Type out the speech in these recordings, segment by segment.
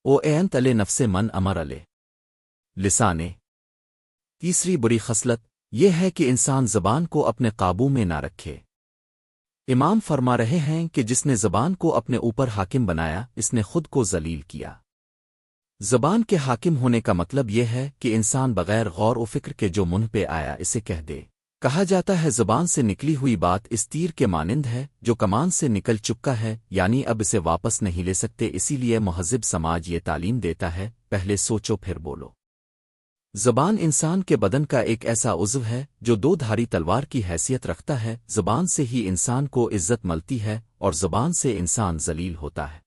O N تلے نفس من امر لے لسانے۔ تیسری بری خصلت یہ ہے کہ انسان زبان کو اپنے قابو میں نہ رکھے۔ امام فرما رہے ہیں کہ جس نے زبان کو اپنے اوپر حاکم بنایا اس نے خود کو ذلیل کیا۔ زبان کے حاکم ہونے کا مطلب یہ ہے کہ انسان بغیر غور و فکر کے جو منہ پہ آیا اسے کہہ دے۔ کہا جاتا ہے زبان سے نکلی ہوئی بات اس تیر کے مانند ہے جو کمان سے نکل چکا ہے، یعنی اب اسے واپس نہیں لے سکتے، اسی لیے مہذب سماج یہ تعلیم دیتا ہے پہلے سوچو پھر بولو۔ زبان انسان کے بدن کا ایک ایسا عضو ہے جو دو دھاری تلوار کی حیثیت رکھتا ہے۔ زبان سے ہی انسان کو عزت ملتی ہے اور زبان سے انسان ذلیل ہوتا ہے۔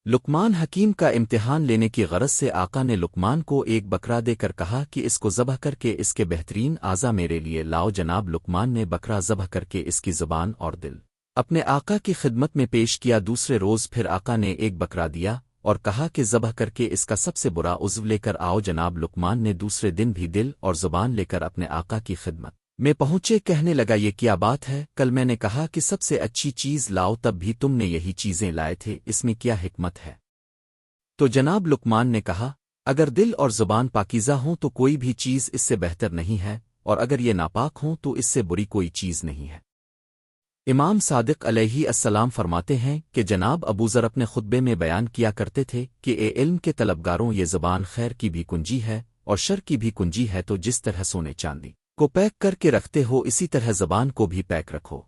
لقمان حکیم کا امتحان لینے کی غرض سے آقا نے لقمان کو ایک بکرا دے کر کہا کہ اس کو ذبح کر کے اس کے بہترین اعضا میرے لیے لاؤ۔ جناب لقمان نے بکرا ذبح کر کے اس کی زبان اور دل اپنے آقا کی خدمت میں پیش کیا۔ دوسرے روز پھر آقا نے ایک بکرا دیا اور کہا کہ ذبح کر کے اس کا سب سے برا عضو لے کر آؤ۔ جناب لقمان نے دوسرے دن بھی دل اور زبان لے کر اپنے آقا کی خدمت میں پہنچے۔ کہنے لگا یہ کیا بات ہے، کل میں نے کہا کہ سب سے اچھی چیز لاؤ تب بھی تم نے یہی چیزیں لائے تھے، اس میں کیا حکمت ہے؟ تو جناب لقمان نے کہا اگر دل اور زبان پاکیزہ ہوں تو کوئی بھی چیز اس سے بہتر نہیں ہے، اور اگر یہ ناپاک ہوں تو اس سے بری کوئی چیز نہیں ہے۔ امام صادق علیہ السلام فرماتے ہیں کہ جناب ابو ذر اپنے خطبے میں بیان کیا کرتے تھے کہ اے علم کے طلبگاروں، یہ زبان خیر کی بھی کنجی ہے اور شر کی بھی کنجی ہے، تو جس طرح سونے چاندی کو پیک کر کے رکھتے ہو اسی طرح زبان کو بھی پیک رکھو۔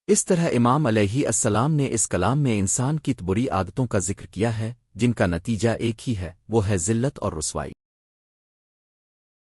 اس طرح امام علیہ السلام نے اس کلام میں انسان کی بری عادتوں کا ذکر کیا ہے جن کا نتیجہ ایک ہی ہے، وہ ہے ذلت اور رسوائی۔